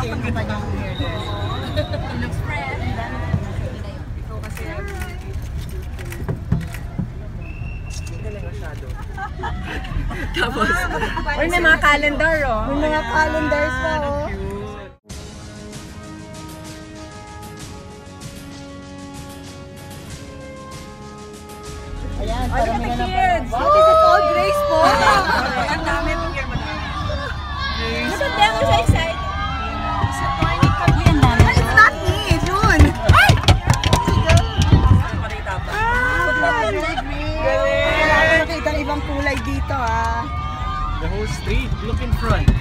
yung kanyang hairdress. It looks fresh. Ikaw kasi galing masyado. Tapos, or may mga calendar, oh. May mga calendars pa, oh. Ayan, parang may kids! Wow, this is all Grace po! Ang dami itong year mo na. Nasabi ako sa excited. Sa toilet ka din dami. It's not me, June! Ay! Marita pa. Galing! Wala ko nakita ibang kulay dito, ah. The whole street, look in front.